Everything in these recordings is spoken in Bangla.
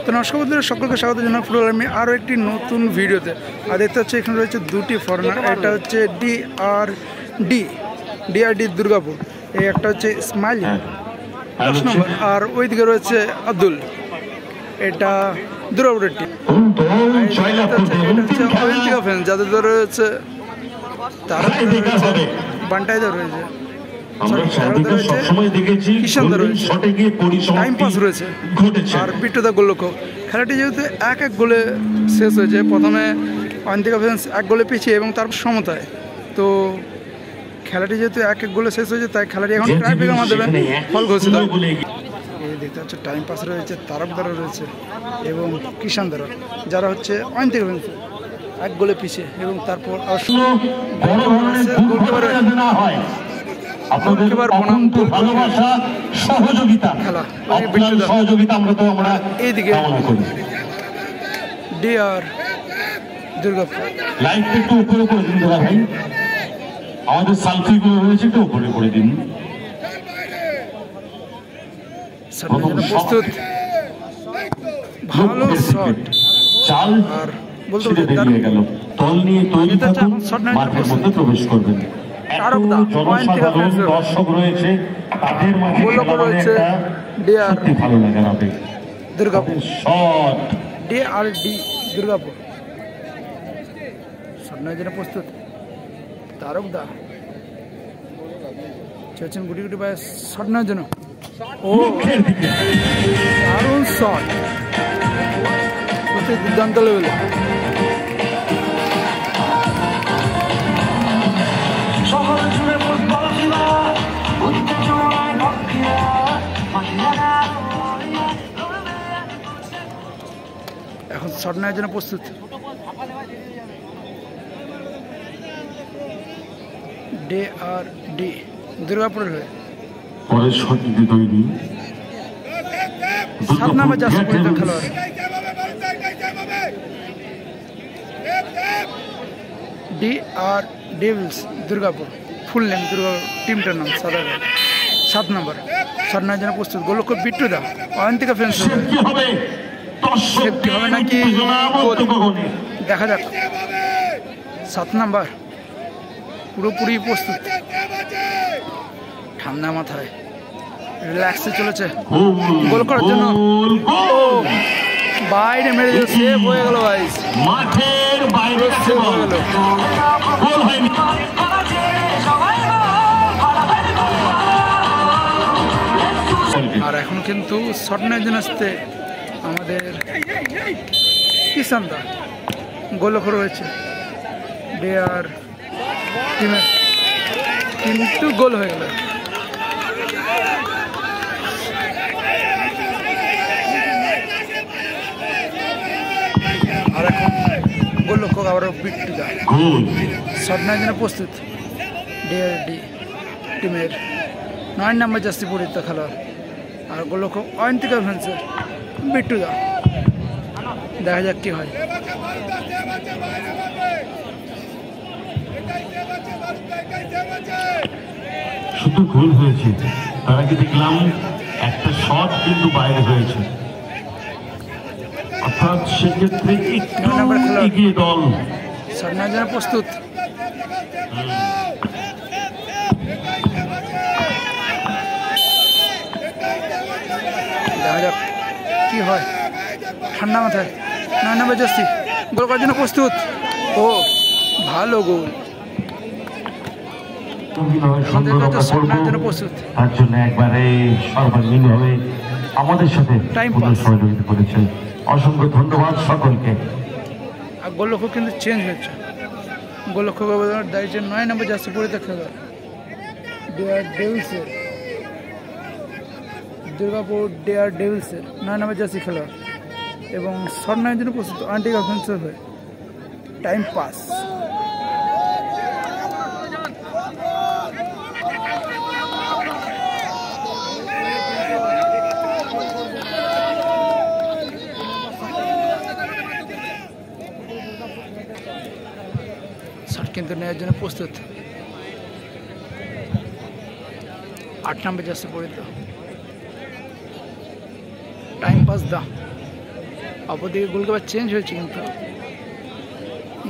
তো নমস্কার বন্ধুরা, সকলকে স্বাগত জানাই ফুটবল আমি আরও একটি নতুন ভিডিওতে। আর দেখতে হচ্ছে এখানে রয়েছে দুটি ফরেনার, একটা হচ্ছে ডিআরডি দুর্গাপুর, এই একটা হচ্ছে স্মাইল 10 নম্বর, আর ওইদিকে রয়েছে আব্দুল, এটা দুর্গাপুরের টিম। এটা হচ্ছে অয়েন্টিকা ফ্যান, যাদের ধরে রয়েছে তারা রয়েছে, বান্টাইদা রয়েছে, টাইম পাস রয়েছে আর বিট্টুদা গোলরক্ষক। খেলাটি যেহেতু 1-1 গোলে শেষ হয়েছে, প্রথমে অয়েন্টিকা ফ্যান্স 1 গোলে পিছিয়ে এবং তারপর সমতায়। তো খেলাটি যেহেতু 1-1 গোলে শেষ হয়েছে, তাই খেলাটি এখন ট্রাইব্রেকারের মাধ্যমে ফল ঘোষিত। এই দেখতে হচ্ছে টাইম পাস রয়েছে, তারকদারও রয়েছে এবং কিষানদারও, যারা হচ্ছে অয়েন্টিকা ফ্যান্স 1 গোলে পিছিয়ে এবং তারপর এইদিকে ডিআর দুর্গাপুর। লাইটটা একটু উপরে করে দিন দাদা ভাই, আমাদের সালফিগুলো রয়েছে একটু উপরে করে দিন। প্রস্তুত, ভালো শট, চাল আর বলতে বেরিয়ে গেল। দল নিয়ে তৈরি থাকুন, মাঠের মধ্যে প্রবেশ করবেন। দর্শক রয়েছে, তাদের মাঝে সত্যি ভালো লাগার আবেগ। Durgapur shot, DRD Durgapur shot নেওয়ার জন্য প্রস্তুত। তারকদা চলছেন গুটি গুটি বাই শট নেওয়ার জন্য। ও দারুণ শট, দুর্দান্ত লেভেলে। এখন শট নেওয়ার জন্য প্রস্তুত। ডিআরডি দুর্গাপুরের হয়ে পরের শট দিতে তৈরি 7 নম্বর জার্সি পরিহিত খেলোয়াড় DR Devils Durgapur, full name Durgapur টিমটার নাম, 7 নম্বর। শট নেওয়ার জন্য প্রস্তুত। গোলরক্ষক বিট্টুদা, অয়েন্টিকা ফ্যান্স সেফটি হবে নাকি দেখা যাক। 7 নম্বর পুরোপুরি প্রস্তুত, ঠান্ডা মাথায় রিল্যাক্সে চলেছে গোল করার জন্য। বাইরে মেরে দিল, সেভ হয়ে গেল ভাই, মাঠের বাইরে সেভ হয়ে গেল। গোল হয়নি। আর এখন কিন্তু শট নেওয়ার জন্য আসতে আমাদের কিষানদা, গোলরক্ষক রয়েছে ডিআর টিমের, কিন্তু গোল হয়ে গেল। আর এখন গোলরক্ষক আবারও বিট্টুদা, শট নেওয়ার জন্য প্রস্তুত। ডিআরডি টিমের 9 নম্বর জার্সি পরিহিত খেলোয়াড় আর গোলরক্ষক অয়েন্টিকা ফ্যান্সের বিট্টুদা। দেখা যাক কি হয়। শুধু গোল হয়েছে, তার আগে দেখলাম একটা শট কিন্তু বাইরে হয়েছে, অর্থাৎ সেক্ষেত্রে একটু এগিয়ে দল। শট নেওয়ার জন্য প্রস্তুত। দেখা যাক কি হয়। ঠান্ডা মাথায় 9 নম্বর জার্সি গোল করার জন্য প্রস্তুত। ও ভালো গোল, প্রস্তুত। তার জন্য একবারে সর্বাঙ্গীনভাবে আমাদের সাথে সহযোগিতা করেছেন, অসংখ্য ধন্যবাদ সকলকে। আর গোলরক্ষক কিন্তু চেঞ্জ হয়েছে, গোলরক্ষক দাঁড়িয়েছে 9 নম্বর জার্সি পরিহিত খেলোয়াড় ডিআর ডেভিলসের, দুর্গাপুর ডিআর ডেভিলসের 9 নম্বর জার্সি খেলোয়াড় এবং শট নেওয়ার জন্য প্রস্তুত অয়েন্টিকা ফ্যান্সের হয়ে টাইম পাস। শট কিন্তু নেওয়ার জন্য প্রস্তুত। 8 নম্বর জার্সি পরিহিত টাইম পাস দা। অপরদিকে গোলকিপার চেঞ্জ হয়েছে, কিন্তু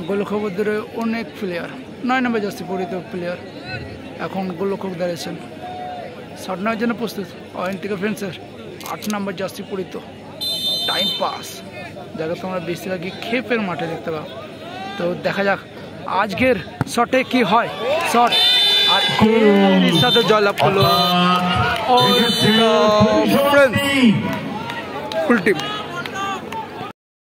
গোলরক্ষক ধরে অনেক প্লেয়ার, 9 নম্বর জার্সি পরিহিত প্লেয়ার এখন গোলরক্ষক দাঁড়িয়েছেন। শট নেওয়ার জন্য প্রস্তুত অয়েন্টিকা ফ্রেন্সের 8 নম্বর জার্সি পরিহিত। টাইম পাস জায়গা তোমরা বেশিরভাগই খেপের মাঠে দেখতে পাও। তো দেখা যাক আজকের শটে কি হয়। শট আর এর সাথে জয়লাভ করলো অয়েন্টিকা ফ্রেন্স ফুল টিম।